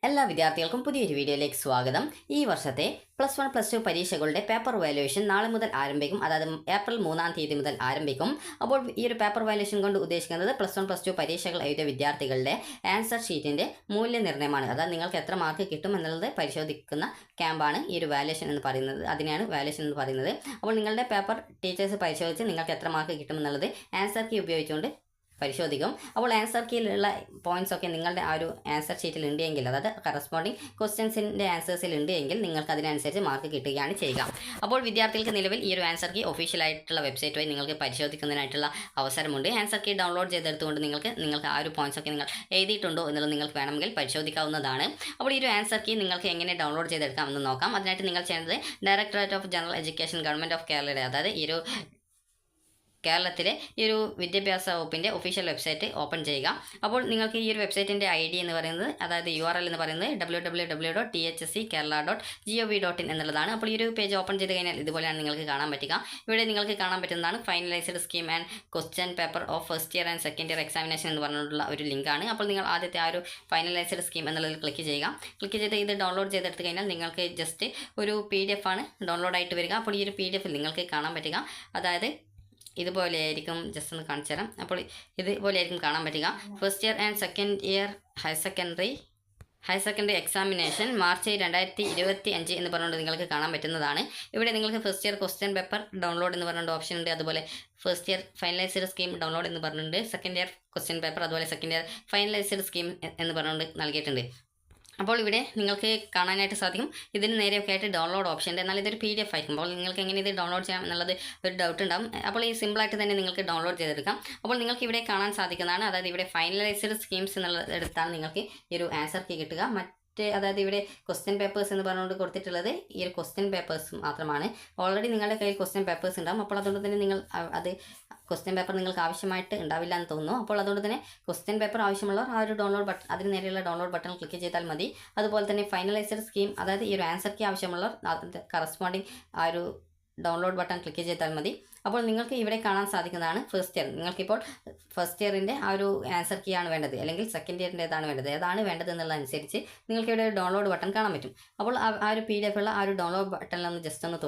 എല്ലാ വിദ്യാർത്ഥികൾക്കും പുതിയൊരു വീഡിയോയിലേക്ക് സ്വാഗതം. ഈ വർഷത്തെ +1 +2 പരീക്ഷകളുടെ പേപ്പർ വാല്യുവേഷൻ നാളെ മുതൽ ആരംഭിക്കും. അതായത് ഏപ്രിൽ 3-ാം തീയതി മുതൽ ആരംഭിക്കും. അപ്പോൾ ഈ ഒരു പേപ്പർ വാല്യുവേഷൻ കൊണ്ട് ഉദ്ദേശിക്കുന്നത് +1 +2 പരീക്ഷകൾ എഴുതിയ വിദ്യാർത്ഥികളുടെ ആൻസർ ഷീറ്റിൻ്റെ മൂല്യനിർണ്ണയമാണ്. അതായത് നിങ്ങൾക്ക് എത്ര മാർക്ക് കിട്ടും എന്നുള്ളത് പരിശോധിക്കുന്ന ക്യാമ്പാണ് ഈ ഒരു വാല്യുവേഷൻ എന്ന് പറയുന്നത്. അതിനെയാണ് വാല്യുവേഷൻ എന്ന് പറയുന്നത്. അപ്പോൾ നിങ്ങളുടെ പേപ്പർ ടീച്ചേഴ്സ് പരിശോധിച്ച് നിങ്ങൾക്ക് എത്ര മാർക്ക് കിട്ടുമെന്നുള്ളത് ആൻസർ കീ ഉപയോഗിച്ചുകൊണ്ട് പരിശോധിക്കും. അപ്പോൾ ആൻസർ കീയിലുള്ള പോയിന്റ്സ് ഒക്കെ നിങ്ങളുടെ ആ ഒരു ആൻസർ ഷീറ്റിൽ ഉണ്ട് എങ്കിൽ, അതായത് കറസ്പോണ്ടിങ് ക്വസ്റ്റ്യൻസിൻ്റെ ആൻസേഴ്സിൽ ഉണ്ട് എങ്കിൽ നിങ്ങൾക്ക് അതിനനുസരിച്ച് മാർക്ക് കിട്ടുകയാണ് ചെയ്യുക. അപ്പോൾ വിദ്യാർത്ഥികൾക്ക് നിലവിൽ ഈ ഒരു ആൻസർ കീ ഒഫീഷ്യലായിട്ടുള്ള വെബ്സൈറ്റ് വഴി നിങ്ങൾക്ക് പരിശോധിക്കുന്നതിനായിട്ടുള്ള അവസരമുണ്ട്. ആൻസർ കീ ഡൗൺലോഡ് ചെയ്തെടുത്തുകൊണ്ട് നിങ്ങൾക്ക് ആ ഒരു പോയിന്റ്സ് ഒക്കെ നിങ്ങൾ എഴുതിയിട്ടുണ്ടോ എന്നുള്ളത് നിങ്ങൾക്ക് വേണമെങ്കിൽ പരിശോധിക്കാവുന്നതാണ്. അപ്പോൾ ഈ ഒരു ആൻസർ കീ നിങ്ങൾക്ക് എങ്ങനെ ഡൗൺലോഡ് ചെയ്തെടുക്കാമെന്ന് നോക്കാം. അതിനായിട്ട് നിങ്ങൾ ചെയ്യുന്നത് directorate of general education government of കേരളയുടെ, അതായത് ഈ ഒരു കേരളത്തിലെ ഈ ഒരു വിദ്യാഭ്യാസ വകുപ്പിൻ്റെ ഒഫീഷ്യൽ വെബ്സൈറ്റ് ഓപ്പൺ ചെയ്യുക. അപ്പോൾ നിങ്ങൾക്ക് ഈ ഒരു വെബ്സൈറ്റിൻ്റെ ID എന്ന് പറയുന്നത്, അതായത് URL എന്ന് പറയുന്നത് www.thsckerala.gov.in എന്നുള്ളതാണ്. അപ്പോൾ ഈ ഒരു പേജ് ഓപ്പൺ ചെയ്ത് കഴിഞ്ഞാൽ ഇതുപോലെയാണ് നിങ്ങൾക്ക് കാണാൻ പറ്റുക. ഇവിടെ നിങ്ങൾക്ക് കാണാൻ പറ്റുന്നതാണ് finalised scheme and question paper of first year and second year examination എന്ന് പറഞ്ഞിട്ടുള്ള ഒരു ലിങ്കാണ്. അപ്പോൾ നിങ്ങൾ ആദ്യത്തെ ആ ഒരു ഫൈനലൈസ്ഡ് സ്കീം എന്നുള്ളതിൽ ക്ലിക്ക് ചെയ്യുക. ക്ലിക്ക് ചെയ്ത് ഇത് ഡൗൺലോഡ് ചെയ്തെടുത്ത് കഴിഞ്ഞാൽ നിങ്ങൾക്ക് ജസ്റ്റ് ഒരു PDF ആണ് ഡൗൺലോഡ് ആയിട്ട് വരിക. അപ്പോൾ ഈ ഒരു PDF നിങ്ങൾക്ക് കാണാൻ പറ്റുക, അതായത് ഇതുപോലെ ആയിരിക്കും. ജസ്റ്റ് ഒന്ന് കാണിച്ചു തരാം. അപ്പോൾ ഇതുപോലെ ആയിരിക്കും കാണാൻ പറ്റുക. First year and second year higher secondary examination March 2025 എന്ന് പറഞ്ഞുകൊണ്ട് നിങ്ങൾക്ക് കാണാൻ പറ്റുന്നതാണ്. ഇവിടെ നിങ്ങൾക്ക് first year question paper download എന്ന് പറഞ്ഞുകൊണ്ട് ഓപ്ഷൻ ഉണ്ട്. അതുപോലെ first year finalised scheme download എന്ന് പറഞ്ഞിട്ടുണ്ട്. സെക്കൻഡ് ഇയർ ക്വസ്റ്റ്യൻ പേപ്പർ, അതുപോലെ സെക്കൻഡ് ഇയർ ഫൈനലൈസ്ഡ് സ്കീം എന്ന് പറഞ്ഞുകൊണ്ട് നൽകിയിട്ടുണ്ട്. അപ്പോൾ ഇവിടെ നിങ്ങൾക്ക് കാണാനായിട്ട് സാധിക്കും ഇതിന് നേരെയൊക്കെ ആയിട്ട് ഡൗൺലോഡ് ഓപ്ഷൻ ഉണ്ട്. എന്നാൽ ഇതൊരു PDF ആയിരിക്കും. അപ്പോൾ നിങ്ങൾക്ക് എങ്ങനെ ഇത് ഡൗൺലോഡ് ചെയ്യാം എന്നുള്ളത് ഒരു ഡൗട്ട് ഉണ്ടാകും. അപ്പോൾ ഈ സിമ്പിളായിട്ട് തന്നെ നിങ്ങൾക്ക് ഡൗൺലോഡ് ചെയ്തെടുക്കാം. അപ്പോൾ നിങ്ങൾക്ക് ഇവിടെ കാണാൻ സാധിക്കുന്നതാണ്, അതായത് ഇവിടെ ഫൈനലൈസ്ഡ് സ്കീംസ് എന്നുള്ളത് എടുത്താണ് നിങ്ങൾക്ക് ഈ ഒരു ആൻസർ കീ കിട്ടുക. അതായത് ഇവിടെ ക്വസ്റ്റ്യൻ പേപ്പേഴ്സ് എന്ന് പറഞ്ഞുകൊണ്ട് കൊടുത്തിട്ടുള്ളത് ഈ ഒരു ക്വസ്റ്റ്യൻ പേപ്പേഴ്സ് മാത്രമാണ്. ഓൾറെഡി നിങ്ങളുടെ കയ്യിൽ ക്വസ്റ്റ്യൻ പേപ്പേഴ്സ് ഉണ്ടാകും. അപ്പോൾ അതുകൊണ്ട് തന്നെ നിങ്ങൾ അത് ക്വസ്റ്റ്യൻ പേപ്പർ നിങ്ങൾക്ക് ആവശ്യമായിട്ട് ഉണ്ടാവില്ല എന്ന് തോന്നുന്നു. അപ്പോൾ അതുകൊണ്ട് തന്നെ ക്വസ്റ്റ്യൻ പേപ്പർ ആവശ്യമുള്ളവർ ആ ഒരു ഡൗൺലോഡ് ബട്ടൺ, അതിന് നേരെയുള്ള ഡൗൺലോഡ് ബട്ടൺ ക്ലിക്ക് ചെയ്താൽ മതി. അതുപോലെ തന്നെ ഫൈനലൈസ്ഡ് സ്കീം, അതായത് ഈ ഒരു ആൻസർ കീ ആവശ്യമുള്ളവർ അതിൻ്റെ കറസ്പോണ്ടിങ് ആ ഒരു ഡൗൺലോഡ് ബട്ടൺ ക്ലിക്ക് ചെയ്താൽ മതി. അപ്പോൾ നിങ്ങൾക്ക് ഇവിടെ കാണാൻ സാധിക്കുന്നതാണ് ഫസ്റ്റ് ഇയർ. നിങ്ങൾക്കിപ്പോൾ ഫസ്റ്റ് ഇയറിൻ്റെ ആ ഒരു ആൻസർ കീ ആണ് വേണ്ടത്, അല്ലെങ്കിൽ സെക്കൻഡ് ഇയറിൻ്റെ ഏതാണ് വേണ്ടത് എന്നുള്ളതനുസരിച്ച് നിങ്ങൾക്ക് ഇവിടെ ഒരു ഡൗൺലോഡ് ബട്ടൺ കാണാൻ പറ്റും. അപ്പോൾ ആ ഒരു PDF ഉള്ള ആ ഒരു ഡൗൺലോഡ് ബട്ടണിൽ ഒന്ന് ജസ്റ്റ് ഒന്ന്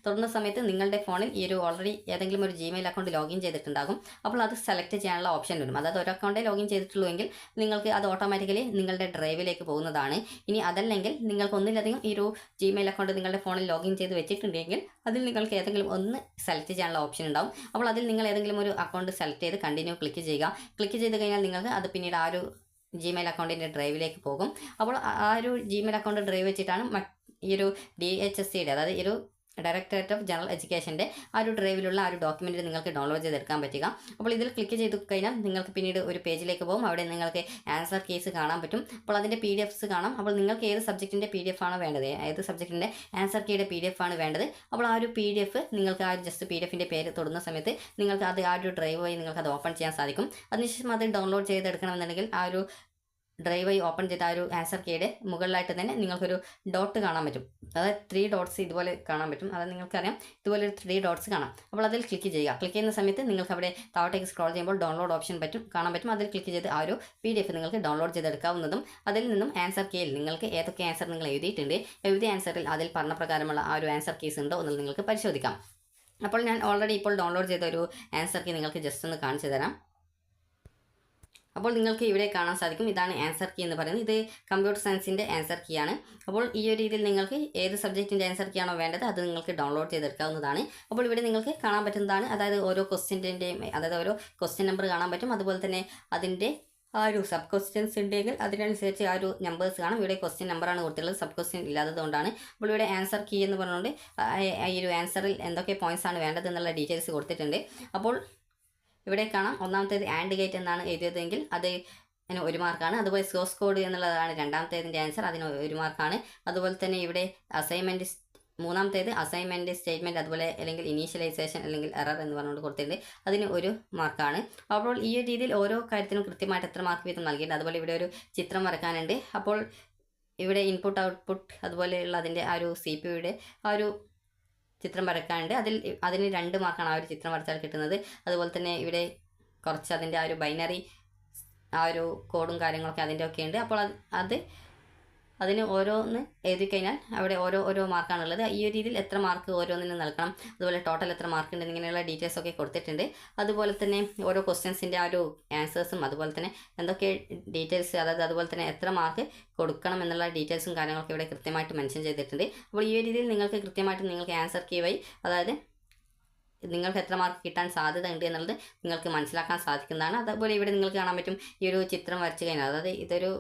തൊടുന്ന സമയത്ത് നിങ്ങളുടെ ഫോണിൽ ഈ ഒരു ഓൾറെഡി ഏതെങ്കിലും ഒരു Gmail അക്കൗണ്ട് ലോഗിൻ ചെയ്തിട്ടുണ്ടാകും. അപ്പോൾ അത് സെലക്ട് ചെയ്യാനുള്ള ഓപ്ഷൻ വരും. അതായത് ഒരു അക്കൗണ്ടേ ലോഗിൻ ചെയ്തിട്ടുള്ളൂ എങ്കിൽ നിങ്ങൾക്ക് അത് ഓട്ടോമാറ്റിക്കലി നിങ്ങളുടെ ഡ്രൈവിലേക്ക് പോകുന്നതാണ്. ഇനി അതല്ലെങ്കിൽ നിങ്ങൾക്ക് ഒന്നിലധികം ഈ ഒരു Gmail അക്കൗണ്ട് നിങ്ങളുടെ ഫോണിൽ ലോഗിൻ ചെയ്ത് വെച്ചിട്ടുണ്ടെങ്കിൽ അതിൽ നിങ്ങൾക്ക് ഏതെങ്കിലും ഒന്ന് സെലക്ട് ചെയ്യാനുള്ള ഓപ്ഷൻ ഉണ്ടാവും. അപ്പോൾ അതിൽ നിങ്ങൾ ഏതെങ്കിലും ഒരു അക്കൗണ്ട് സെലക്ട് ചെയ്ത് കണ്ടിന്യൂ ക്ലിക്ക് ചെയ്യുക. ക്ലിക്ക് ചെയ്ത് കഴിഞ്ഞാൽ നിങ്ങൾക്ക് അത് പിന്നീട് ആ ഒരു Gmail അക്കൗണ്ടിൻ്റെ ഡ്രൈവിലേക്ക് പോകും. അപ്പോൾ ആ ഒരു Gmail അക്കൗണ്ട് ഡ്രൈവ് വെച്ചിട്ടാണ് ഈ ഒരു DHSCയുടെ, അതായത് ഈ ഒരു ഡയറക്ടറേറ്റ് ഓഫ് ജനറൽ എഡ്യൂക്കേഷൻ്റെ ആ ഒരു ഡ്രൈവിലുള്ള ആ ഒരു ഡോക്യുമെൻറ്റ് നിങ്ങൾക്ക് ഡൗൺലോഡ് ചെയ്തെടുക്കാൻ പറ്റുക. അപ്പോൾ ഇതിൽ ക്ലിക്ക് ചെയ്ത് കഴിഞ്ഞാൽ നിങ്ങൾക്ക് പിന്നീട് ഒരു പേജിലേക്ക് പോകും. അവിടെ നിങ്ങൾക്ക് ആൻസർ കീസ് കാണാൻ പറ്റും. അപ്പോൾ അതിൻ്റെ PDFs കാണാം. അപ്പോൾ നിങ്ങൾക്ക് ഏത് സബ്ജക്റ്റിൻ്റെ PDF ആണ് വേണ്ടത്, ഏത് സബ്ജക്റ്റിൻ്റെ ആൻസർ കീയുടെ PDF ആണ് വേണ്ടത്. അപ്പോൾ ആ ഒരു PDF നിങ്ങൾക്ക് ആ ജസ്റ്റ് PDFിൻ്റെ പേര് തൊടുന്ന സമയത്ത് നിങ്ങൾക്ക് അത് ആ ഒരു ഡ്രൈവ് വഴി നിങ്ങൾക്ക് അത് ഓപ്പൺ ചെയ്യാൻ സാധിക്കും. അതിനുശേഷം അത് ഡൗൺലോഡ് ചെയ്തെടുക്കണമെന്നുണ്ടെങ്കിൽ ആ ഒരു ഡ്രൈവ് വഴി ഓപ്പൺ ചെയ്ത ആ ഒരു ആൻസർ കീയുടെ മുകളിലായിട്ട് തന്നെ നിങ്ങൾക്കൊരു ഡോട്ട് കാണാൻ പറ്റും. അതായത് 3 ഡോട്ട്സ് ഇതുപോലെ കാണാൻ പറ്റും. അത് നിങ്ങൾക്കറിയാം, ഇതുപോലെ ഒരു 3 ഡോട്ട്സ് കാണാം. അപ്പോൾ അതിൽ ക്ലിക്ക് ചെയ്യുക. ക്ലിക്ക് ചെയ്യുന്ന സമയത്ത് നിങ്ങൾക്ക് അവിടെ താഴോട്ടേക്ക് സ്ക്രോൾ ചെയ്യുമ്പോൾ ഡൗൺലോഡ് ഓപ്ഷൻ കാണാൻ പറ്റും. അതിൽ ക്ലിക്ക് ചെയ്ത് ആ ഒരു PDF നിങ്ങൾക്ക് ഡൗൺലോഡ് ചെയ്തെടുക്കാവുന്നതും അതിൽ നിന്നും ആൻസർ കീയിൽ നിങ്ങൾക്ക് ഏതൊക്കെ ആൻസർ നിങ്ങൾ എഴുതിയിട്ടുണ്ട്, എഴുതിയ ആൻസറിൽ അതിൽ പറഞ്ഞ പ്രകാരമുള്ള ആ ഒരു ആൻസർ കീസ് ഉണ്ടോ എന്നുള്ളത് നിങ്ങൾക്ക് പരിശോധിക്കാം. അപ്പോൾ ഞാൻ ഓൾറെഡി ഇപ്പോൾ ഡൗൺലോഡ് ചെയ്ത ഒരു ആൻസർ കീ നിങ്ങൾക്ക് ജസ്റ്റ് ഒന്ന് കാണിച്ചു തരാം. അപ്പോൾ നിങ്ങൾക്ക് ഇവിടെ കാണാൻ സാധിക്കും, ഇതാണ് ആൻസർ കീ എന്ന് പറയുന്നത്. ഇത് കമ്പ്യൂട്ടർ സയൻസിൻ്റെ ആൻസർ കീ ആണ്. അപ്പോൾ ഈ ഒരു രീതിയിൽ നിങ്ങൾക്ക് ഏത് സബ്ജക്റ്റിൻ്റെ ആൻസർ കീ ആണോ വേണ്ടത് അത് നിങ്ങൾക്ക് ഡൗൺലോഡ് ചെയ്തെടുക്കാവുന്നതാണ്. അപ്പോൾ ഇവിടെ നിങ്ങൾക്ക് കാണാൻ പറ്റുന്നതാണ്, അതായത് ഓരോ ക്വസ്റ്റ്യൻ്റെയും, അതായത് ഓരോ ക്വസ്റ്റ്യൻ നമ്പർ കാണാൻ പറ്റും. അതുപോലെ തന്നെ അതിൻ്റെ ആ ഒരു സബ് ക്വസ്റ്റ്യൻസ് ഉണ്ടെങ്കിൽ അതിനനുസരിച്ച് ആ ഒരു നമ്പേഴ്സ് കാണും. ഇവിടെ ക്വസ്റ്റ്യൻ നമ്പറാണ് കൊടുത്തിട്ടുള്ളത്, സബ് ക്വസ്റ്റ്യൻ ഇല്ലാത്തതുകൊണ്ടാണ്. അപ്പോൾ ഇവിടെ ആൻസർ കീ എന്ന് പറഞ്ഞുകൊണ്ട് ഈ ഒരു ആൻസറിൽ എന്തൊക്കെ പോയിന്റ്സ് ആണ് വേണ്ടത് എന്നുള്ള ഡീറ്റെയിൽസ് കൊടുത്തിട്ടുണ്ട്. അപ്പോൾ ഇവിടെ കാണാം, ഒന്നാമത്തേത് ആൻഡ് ഗേറ്റ് എന്നാണ് എഴുതിയതെങ്കിൽ അത് 1 മാർക്കാണ്. അതുപോലെ സോഴ്സ് കോഡ് എന്നുള്ളതാണ് രണ്ടാമത്തേതിൻ്റെ ആൻസർ, അതിന് 1 മാർക്കാണ്. അതുപോലെ തന്നെ ഇവിടെ മൂന്നാമത്തേത് അസൈൻമെൻറ്റ് സ്റ്റേറ്റ്മെൻറ്റ്, അതുപോലെ അല്ലെങ്കിൽ ഇനീഷ്യലൈസേഷൻ അല്ലെങ്കിൽ എറർ എന്ന് പറഞ്ഞുകൊണ്ട് കൊടുത്തിട്ടുണ്ട്, അതിന് 1 മാർക്കാണ്. അപ്പോൾ ഈ ഒരു രീതിയിൽ ഓരോ കാര്യത്തിനും കൃത്യമായിട്ട് എത്ര മാർക്ക് വീതം നൽകിയിട്ടുണ്ട്. അതുപോലെ ഇവിടെ ഒരു ചിത്രം വരക്കാനുണ്ട്. അപ്പോൾ ഇവിടെ ഇൻപുട്ട് ഔട്ട്പുട്ട് അതുപോലെയുള്ള അതിൻ്റെ ആ ഒരു CPU ആ ഒരു ചിത്രം വരക്കാനുണ്ട്. അതിന് 2 മാർക്കാണ് ആ ഒരു ചിത്രം വരച്ചാൽ കിട്ടുന്നത്. അതുപോലെ തന്നെ ഇവിടെ കുറച്ച് അതിൻ്റെ ആ ഒരു ബൈനറി ആ ഒരു കോഡും കാര്യങ്ങളൊക്കെ അതിൻ്റെ ഒക്കെ ഉണ്ട്. അപ്പോൾ അത് അതിന് ഓരോന്ന് എഴുതി കഴിഞ്ഞാൽ അവിടെ ഓരോ മാർക്കാണുള്ളത്. ഈ ഒരു രീതിയിൽ എത്ര മാർക്ക് ഓരോന്നിനും നൽകണം, അതുപോലെ ടോട്ടൽ എത്ര മാർക്ക് ഉണ്ട് ഇങ്ങനെയുള്ള ഡീറ്റെയിൽസ് ഒക്കെ കൊടുത്തിട്ടുണ്ട്. അതുപോലെ തന്നെ ഓരോ ക്വസ്റ്റ്യൻസിൻ്റെ ആ ഒരു ആൻസേഴ്സും അതുപോലെ തന്നെ എന്തൊക്കെ ഡീറ്റെയിൽസ്, അതായത് അതുപോലെ തന്നെ എത്ര മാർക്ക് കൊടുക്കണം എന്നുള്ള ഡീറ്റെയിൽസും കാര്യങ്ങളൊക്കെ ഇവിടെ കൃത്യമായിട്ട് മെൻഷൻ ചെയ്തിട്ടുണ്ട്. അപ്പോൾ ഈ ഒരു രീതിയിൽ നിങ്ങൾക്ക് കൃത്യമായിട്ട് നിങ്ങൾക്ക് ആൻസർ കീ വഴി, അതായത് നിങ്ങൾക്ക് എത്ര മാർക്ക് കിട്ടാൻ സാധ്യത ഉണ്ട് എന്നുള്ളത് നിങ്ങൾക്ക് മനസ്സിലാക്കാൻ സാധിക്കുന്നതാണ്. അതുപോലെ ഇവിടെ നിങ്ങൾക്ക് കാണാൻ പറ്റും ഈ ഒരു ചിത്രം വരച്ച് കഴിഞ്ഞാൽ, അതായത് ഇതൊരു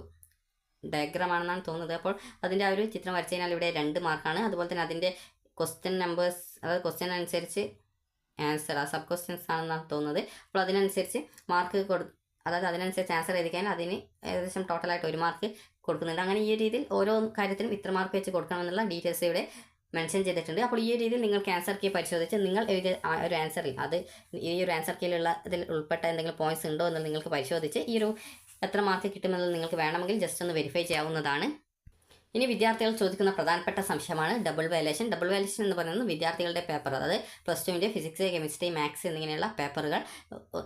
ഡയഗ്രാം ആണെന്നാണ് തോന്നുന്നത്. അപ്പോൾ അതിൻ്റെ ആ ഒരു ചിത്രം വരച്ച് കഴിഞ്ഞാൽ ഇവിടെ 2 മാർക്കാണ്. അതുപോലെ തന്നെ അതിൻ്റെ ക്വസ്റ്റ്യൻ നമ്പേഴ്സ്, അതായത് ക്വസ്റ്റ്യൻ അനുസരിച്ച് ആൻസർ, ആ സബ് ക്വസ്റ്റ്യൻസ് ആണെന്നാണ് തോന്നുന്നത്. അപ്പോൾ അതിനനുസരിച്ച് മാർക്ക് അതായത് അതിനനുസരിച്ച് ആൻസർ എഴുതി കഴിഞ്ഞാൽ അതിന് ഏകദേശം ടോട്ടലായിട്ട് 1 മാർക്ക് കൊടുക്കുന്നുണ്ട്. അങ്ങനെ ഈ രീതിയിൽ ഓരോ കാര്യത്തിനും ഇത്ര മാർക്ക് വെച്ച് കൊടുക്കണമെന്നുള്ള ഡീറ്റെയിൽസ് ഇവിടെ മെൻഷൻ ചെയ്തിട്ടുണ്ട്. അപ്പോൾ ഈ രീതിയിൽ നിങ്ങൾക്ക് ആൻസർ കീ പരിശോധിച്ച് നിങ്ങൾ എഴുതിയ ഒരു ആൻസറിൽ ഈ ഒരു ആൻസർ കീയിലുള്ള ഇതിൽ ഉൾപ്പെട്ട എന്തെങ്കിലും പോയിന്റ്സ് ഉണ്ടോ എന്നുള്ളത് നിങ്ങൾക്ക് പരിശോധിച്ച് ഈ ഒരു എത്ര മാർക്ക് കിട്ടുമെന്നത് നിങ്ങൾക്ക് വേണമെങ്കിൽ ജസ്റ്റ് ഒന്ന് വെരിഫൈ ചെയ്യാവുന്നതാണ്. ഇനി വിദ്യാർത്ഥികൾ ചോദിക്കുന്ന പ്രധാനപ്പെട്ട സംശയമാണ് ഡബിൾ വാല്യുവേഷൻ. ഡബിൾ വാല്യുവേഷൻ എന്ന് പറയുന്നത് വിദ്യാർത്ഥികളുടെ പേപ്പർ, അതായത് +2 ഫിസിക്സ്, കെമിസ്ട്രി, മാത്സ് എന്നിങ്ങനെയുള്ള പേപ്പറുകൾ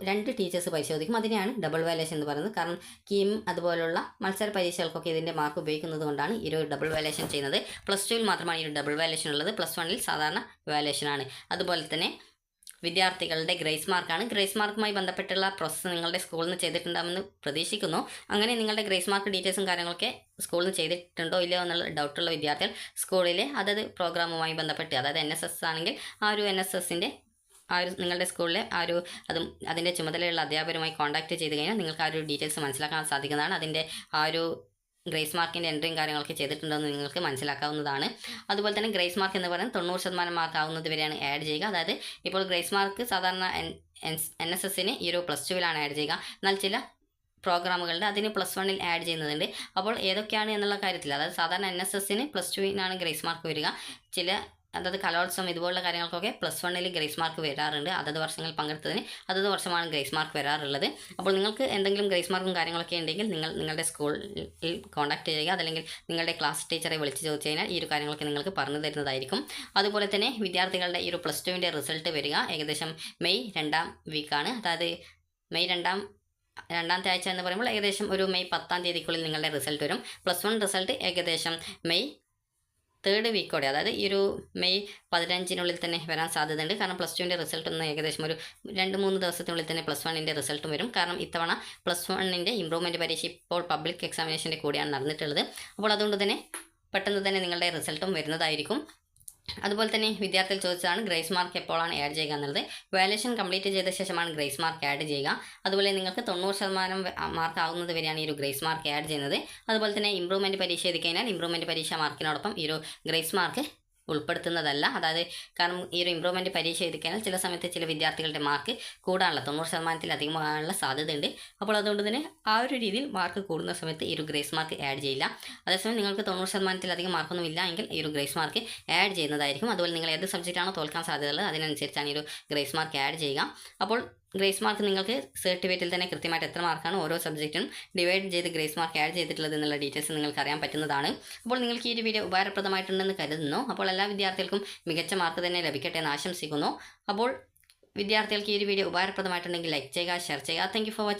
2 ടീച്ചേഴ്സ് പരിശോധിക്കും. അതിനെയാണ് ഡബിൾ വാല്യുവേഷൻ എന്ന് പറയുന്നത്. കാരണം കീം അതുപോലുള്ള മത്സര പരീക്ഷകൾക്കൊക്കെ ഇതിൻ്റെ മാർക്ക് ഉപയോഗിക്കുന്നത് കൊണ്ടാണ് ഈ ഒരു ഡബിൾ വാല്യുവേഷൻ ചെയ്യുന്നത്. +2 മാത്രമാണ് ഈ ഒരു ഡബിൾ വാല്യുവേഷൻ ഉള്ളത്. +1 സാധാരണ വാല്യുവേഷനാണ്. അതുപോലെ തന്നെ വിദ്യാർത്ഥികളുടെ ഗ്രേസ് മാർക്കാണ്. ഗ്രേസ് മാർക്കുമായി ബന്ധപ്പെട്ടുള്ള പ്രോസസ്സ് നിങ്ങളുടെ സ്കൂളിൽ നിന്ന് ചെയ്തിട്ടുണ്ടാകുമെന്ന് പ്രതീക്ഷിക്കുന്നു. അങ്ങനെ നിങ്ങളുടെ ഗ്രേസ് മാർക്ക് ഡീറ്റെയിൽസും കാര്യങ്ങളൊക്കെ സ്കൂളിൽ നിന്ന് ചെയ്തിട്ടുണ്ടോ ഇല്ലയോ എന്നുള്ള ഡൗട്ടുള്ള വിദ്യാർത്ഥികൾ സ്കൂളിലെ അതത് പ്രോഗ്രാമുമായി ബന്ധപ്പെട്ട്, അതായത് NSS ആണെങ്കിൽ ആ ഒരു NSSൻ്റെ നിങ്ങളുടെ സ്കൂളിലെ അതിൻ്റെ ചുമതലയുള്ള അധ്യാപകരുമായി കോൺടാക്ട് ചെയ്ത് കഴിഞ്ഞാൽ നിങ്ങൾക്ക് ആ ഒരു ഡീറ്റെയിൽസ് മനസ്സിലാക്കാൻ സാധിക്കുന്നതാണ്. അതിൻ്റെ ആ ഒരു ഗ്രേസ് മാർക്കിൻ്റെ എൻട്രിയും കാര്യങ്ങളൊക്കെ ചെയ്തിട്ടുണ്ടോ എന്ന് നിങ്ങൾക്ക് മനസ്സിലാക്കാവുന്നതാണ്. അതുപോലെ തന്നെ ഗ്രേസ് മാർക്ക് എന്ന് പറയുന്നത് 90% മാർക്ക് ആവുന്നത് വരെയാണ് ആഡ് ചെയ്യുക. അതായത് ഇപ്പോൾ ഗ്രേസ് മാർക്ക് സാധാരണ NSSന് ഈ ഒരു +2 ആഡ് ചെയ്യുക. എന്നാൽ ചില പ്രോഗ്രാമുകളുടെ അതിന് +1 ആഡ് ചെയ്യുന്നതുണ്ട്. അപ്പോൾ ഏതൊക്കെയാണ് എന്നുള്ള കാര്യത്തിൽ, അതായത് സാധാരണ NSSന് +2 ഗ്രേസ് മാർക്ക് വരിക. അതായത് കലോത്സവം ഇതുപോലുള്ള കാര്യങ്ങൾക്കൊക്കെ +1 ഗ്രേസ് മാർക്ക് വരാറുണ്ട്. അതത് വർഷങ്ങളിൽ പങ്കെടുത്തതിന് അതത് വർഷമാണ് ഗ്രേസ് മാർക്ക് വരാറുള്ളത്. അപ്പോൾ നിങ്ങൾക്ക് എന്തെങ്കിലും ഗ്രേസ് മാർക്കും കാര്യങ്ങളൊക്കെ ഉണ്ടെങ്കിൽ നിങ്ങളുടെ സ്കൂളിൽ കോൺടാക്ട് ചെയ്യുക. അതല്ലെങ്കിൽ നിങ്ങളുടെ ക്ലാസ് ടീച്ചറെ വിളിച്ച് ചോദിച്ചു കഴിഞ്ഞാൽ ഈ ഒരു കാര്യങ്ങളൊക്കെ നിങ്ങൾക്ക് പറഞ്ഞു തരുന്നതായിരിക്കും. അതുപോലെ തന്നെ വിദ്യാർത്ഥികളുടെ ഈ ഒരു +2 റിസൾട്ട് വരിക ഏകദേശം മെയ് 2ാം വീക്കാണ്. അതായത് മെയ് 2ാമത്തെ ആഴ്ച എന്ന് പറയുമ്പോൾ ഏകദേശം ഒരു മെയ് 10ാം തീയതിക്കുള്ളിൽ നിങ്ങളുടെ റിസൾട്ട് വരും. +1 റിസൾട്ട് ഏകദേശം മെയ് 3rd വീക്കോടെ, അതായത് ഈ ഒരു മെയ് 15-നുള്ളിൽ തന്നെ വരാൻ സാധ്യതയുണ്ട്. കാരണം +2 റിസൾട്ട് ഒന്ന് ഏകദേശം ഒരു 2-3 ദിവസത്തിനുള്ളിൽ തന്നെ +1 റിസൾട്ടും വരും. കാരണം ഇത്തവണ +1 ഇമ്പ്രൂവ്മെൻറ്റ് പരീക്ഷ ഇപ്പോൾ പബ്ലിക് എക്സാമിനേഷൻ്റെ കൂടെയാണ് നടന്നിട്ടുള്ളത്. അപ്പോൾ അതുകൊണ്ട് തന്നെ പെട്ടെന്ന് തന്നെ നിങ്ങളുടെ റിസൾട്ടും വരുന്നതായിരിക്കും. അതുപോലെ തന്നെ വിദ്യാർത്ഥികൾ ചോദിച്ചതാണ് ഗ്രേസ് മാർക്ക് എപ്പോഴാണ് ആഡ് ചെയ്യുക എന്നുള്ളത്. വാല്യുവേഷൻ കംപ്ലീറ്റ് ചെയ്ത ശേഷമാണ് ഗ്രേസ് മാർക്ക് ആഡ് ചെയ്യുക. അതുപോലെ നിങ്ങൾക്ക് 90% മാർക്ക് ആകുന്നത് വരെയാണ് ഈ ഒരു ഗ്രേസ് മാർക്ക് ആഡ് ചെയ്യുന്നത്. അതുപോലെ തന്നെ ഇമ്പ്രൂവ്മെൻറ്റ് പരീക്ഷ എഴുതി കഴിഞ്ഞാൽ ഇമ്പ്രൂവ്മെൻറ്റ് പരീക്ഷ മാർക്കിനോടൊപ്പം ഈ ഒരു ഗ്രേസ് മാർക്ക് ഉൾപ്പെടുത്തുന്നതല്ല. അതായത് കാരണം ഈ ഒരു ഇമ്പ്രൂവ്മെൻറ്റ് പരീക്ഷ എഴുതി കഴിഞ്ഞാൽ ചില സമയത്ത് ചില വിദ്യാർത്ഥികളുടെ മാർക്ക് കൂടാനുള്ള 90%-ലധികമാകാനുള്ള സാധ്യതയുണ്ട്. അപ്പോൾ അതുകൊണ്ട് തന്നെ ആ ഒരു രീതിയിൽ മാർക്ക് കൂടുന്ന സമയത്ത് ഈ ഒരു ഗ്രേസ് മാർക്ക് ആഡ് ചെയ്യില്ല. അതേസമയം നിങ്ങൾക്ക് 90%-ലധികം മാർക്കൊന്നും ഇല്ല എങ്കിൽ ഈ ഒരു ഗ്രേസ് മാർക്ക് ആഡ് ചെയ്യുന്നതായിരിക്കും. അതുപോലെ നിങ്ങൾ ഏത് സബ്ജക്റ്റാണോ തോൽക്കാൻ സാധ്യതയുള്ളത് അതിനനുസരിച്ചാണ് ഈ ഒരു ഗ്രേസ് മാർക്ക് ആഡ് ചെയ്യുക. അപ്പോൾ ഗ്രേസ് മാർക്ക് നിങ്ങൾക്ക് സർട്ടിഫിക്കറ്റിൽ തന്നെ കൃത്യമായിട്ട് എത്ര മാർക്കാണ് ഓരോ സബ്ജക്റ്റിനും ഡിവൈഡ് ചെയ്ത് ഗ്രേസ് മാർക്ക് ആഡ് ചെയ്തിട്ടുള്ളത് എന്നുള്ള ഡീറ്റെയിൽസ് നിങ്ങൾക്ക് അറിയാൻ പറ്റുന്നതാണ്. അപ്പോൾ നിങ്ങൾക്ക് ഈ ഒരു വീഡിയോ ഉപകാരപ്രദമായിട്ടുണ്ടെന്ന് കരുതുന്നു. അപ്പോൾ എല്ലാ വിദ്യാർത്ഥികൾക്കും മികച്ച മാർക്ക് തന്നെ ലഭിക്കട്ടെ എന്ന് ആശംസിക്കുന്നു. അപ്പോൾ വിദ്യാർത്ഥികൾക്ക് ഈ ഒരു വീഡിയോ ഉപകാരപ്രദമായിട്ടുണ്ടെങ്കിൽ ലൈക്ക് ചെയ്യുക, ഷെയർ ചെയ്യുക. Thank you for watching.